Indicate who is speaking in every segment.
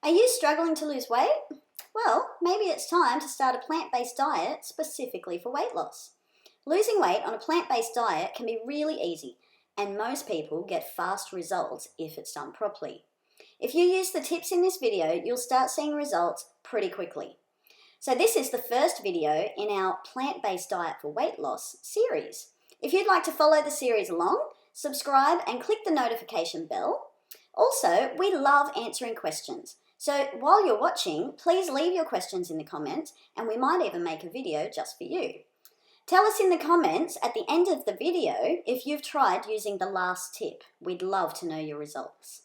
Speaker 1: Are you struggling to lose weight? Well, maybe it's time to start a plant-based diet specifically for weight loss. Losing weight on a plant-based diet can be really easy, and most people get fast results if it's done properly. If you use the tips in this video, you'll start seeing results pretty quickly. So this is the first video in our plant-based diet for weight loss series. If you'd like to follow the series along, subscribe and click the notification bell. Also, we love answering questions. So while you're watching, please leave your questions in the comments and we might even make a video just for you. Tell us in the comments at the end of the video if you've tried using the last tip. We'd love to know your results.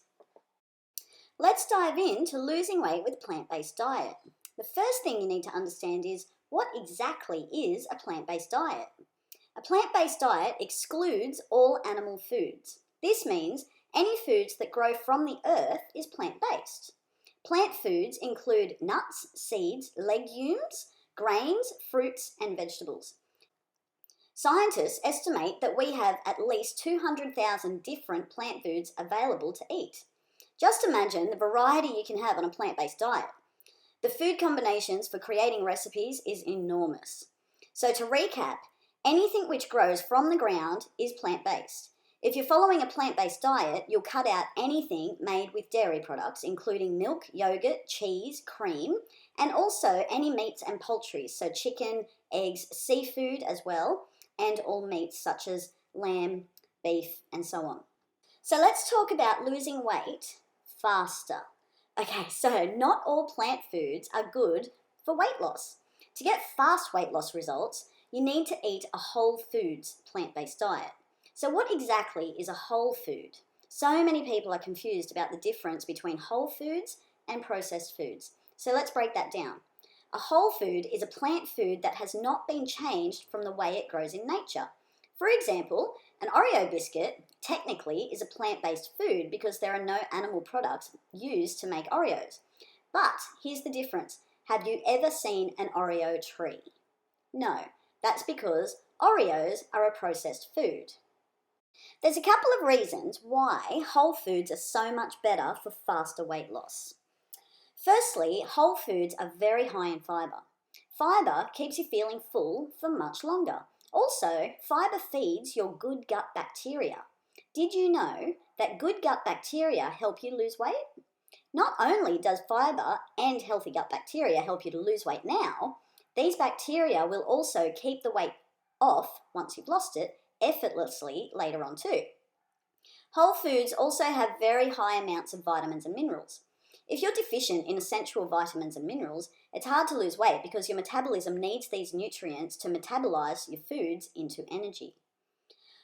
Speaker 1: Let's dive into losing weight with a plant-based diet. The first thing you need to understand is what exactly is a plant-based diet. A plant-based diet excludes all animal foods. This means any foods that grow from the earth is plant-based. Plant foods include nuts, seeds, legumes, grains, fruits, and vegetables. Scientists estimate that we have at least 200,000 different plant foods available to eat. Just imagine the variety you can have on a plant-based diet. The food combinations for creating recipes is enormous. So to recap, anything which grows from the ground is plant-based. If you're following a plant-based diet, you'll cut out anything made with dairy products, including milk, yogurt, cheese, cream, and also any meats and poultry, so chicken, eggs, seafood as well, and all meats such as lamb, beef, and so on. So let's talk about losing weight faster. Okay, so not all plant foods are good for weight loss. To get fast weight loss results, you need to eat a whole foods plant-based diet. So what exactly is a whole food? So many people are confused about the difference between whole foods and processed foods. So let's break that down. A whole food is a plant food that has not been changed from the way it grows in nature. For example, an Oreo biscuit technically is a plant-based food because there are no animal products used to make Oreos. But here's the difference. Have you ever seen an Oreo tree? No, that's because Oreos are a processed food. There's a couple of reasons why whole foods are so much better for faster weight loss. Firstly, whole foods are very high in fiber. Fiber keeps you feeling full for much longer. Also, fiber feeds your good gut bacteria. Did you know that good gut bacteria help you lose weight? Not only does fiber and healthy gut bacteria help you to lose weight now, these bacteria will also keep the weight off once you've lost it effortlessly later on too. Whole foods also have very high amounts of vitamins and minerals. If you're deficient in essential vitamins and minerals, it's hard to lose weight because your metabolism needs these nutrients to metabolize your foods into energy.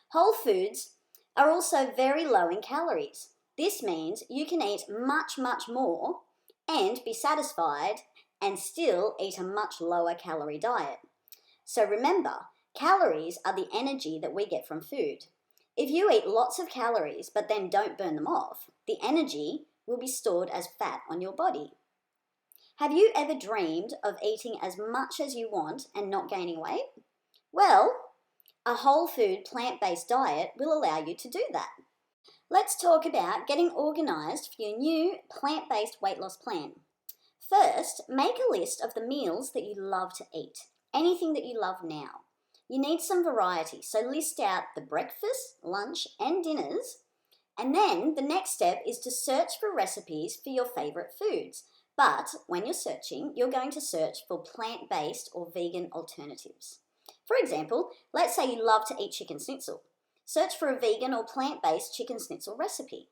Speaker 1: Whole foods are also very low in calories. This means you can eat much more and be satisfied and still eat a much lower calorie diet. So remember, calories are the energy that we get from food. If you eat lots of calories but then don't burn them off, the energy will be stored as fat on your body. Have you ever dreamed of eating as much as you want and not gaining weight? Well, a whole food plant-based diet will allow you to do that. Let's talk about getting organized for your new plant-based weight loss plan. First, make a list of the meals that you love to eat, anything that you love now. You need some variety, so list out the breakfast, lunch, and dinners. And then the next step is to search for recipes for your favorite foods. But when you're searching, you're going to search for plant-based or vegan alternatives. For example, let's say you love to eat chicken schnitzel. Search for a vegan or plant-based chicken schnitzel recipe.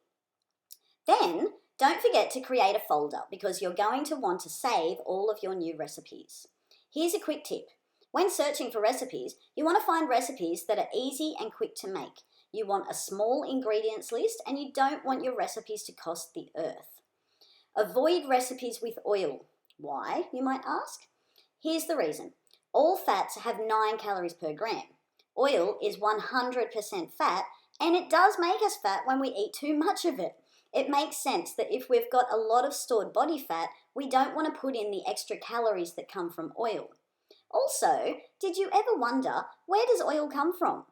Speaker 1: Then, don't forget to create a folder because you're going to want to save all of your new recipes. Here's a quick tip. When searching for recipes, you want to find recipes that are easy and quick to make. You want a small ingredients list and you don't want your recipes to cost the earth. Avoid recipes with oil. Why, you might ask? Here's the reason. All fats have 9 calories per gram. Oil is 100% fat and it does make us fat when we eat too much of it. It makes sense that if we've got a lot of stored body fat, we don't want to put in the extra calories that come from oil. Also, did you ever wonder, where does oil come from?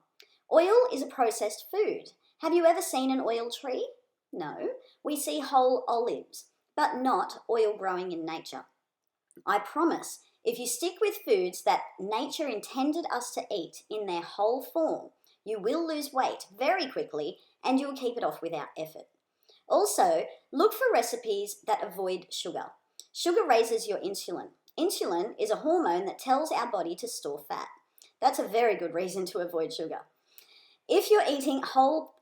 Speaker 1: Oil is a processed food. Have you ever seen an oil tree? No, we see whole olives. but not oil growing in nature. I promise, if you stick with foods that nature intended us to eat in their whole form, you will lose weight very quickly and you'll keep it off without effort. Also, look for recipes that avoid sugar. Sugar raises your insulin. Insulin is a hormone that tells our body to store fat. That's a very good reason to avoid sugar. If you're eating whole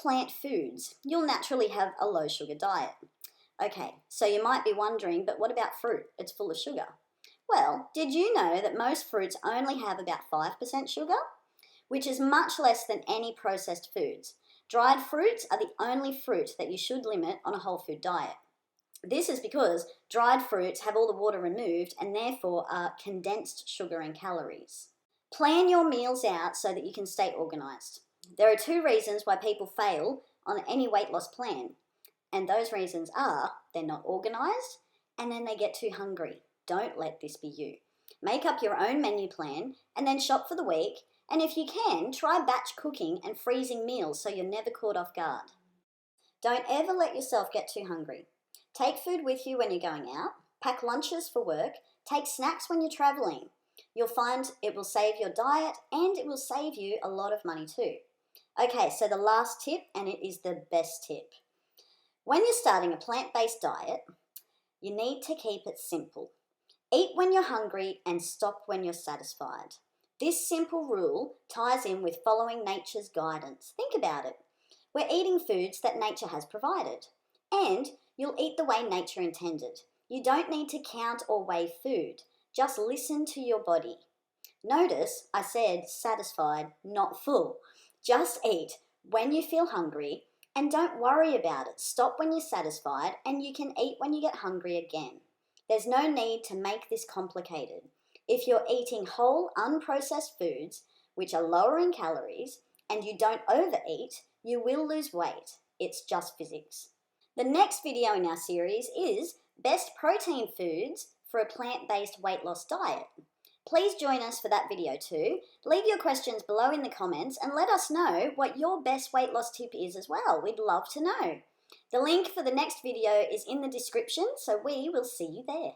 Speaker 1: plant foods, you'll naturally have a low sugar diet. Okay, so you might be wondering, but what about fruit? It's full of sugar. Well, did you know that most fruits only have about 5% sugar? Which is much less than any processed foods. Dried fruits are the only fruit that you should limit on a whole food diet. This is because dried fruits have all the water removed and therefore are condensed sugar and calories. Plan your meals out so that you can stay organised. There are 2 reasons why people fail on any weight loss plan. And those reasons are they're not organised and then they get too hungry. Don't let this be you. Make up your own menu plan and then shop for the week. And if you can, try batch cooking and freezing meals so you're never caught off guard. Don't ever let yourself get too hungry. Take food with you when you're going out. Pack lunches for work. Take snacks when you're travelling. You'll find it will save your diet and it will save you a lot of money too. Okay, so the last tip, and it is the best tip. When you're starting a plant-based diet, you need to keep it simple. Eat when you're hungry and stop when you're satisfied. This simple rule ties in with following nature's guidance. Think about it. We're eating foods that nature has provided, and you'll eat the way nature intended. You don't need to count or weigh food. Just listen to your body. Notice I said satisfied, not full. Just eat when you feel hungry and don't worry about it. Stop when you're satisfied and you can eat when you get hungry again. There's no need to make this complicated. If you're eating whole, unprocessed foods, which are lower in calories, and you don't overeat, you will lose weight. It's just physics. The next video in our series is Best Protein Foods for a Plant-Based Weight Loss Diet. Please join us for that video too. Leave your questions below in the comments and let us know what your best weight loss tip is as well. We'd love to know. The link for the next video is in the description, so we will see you there.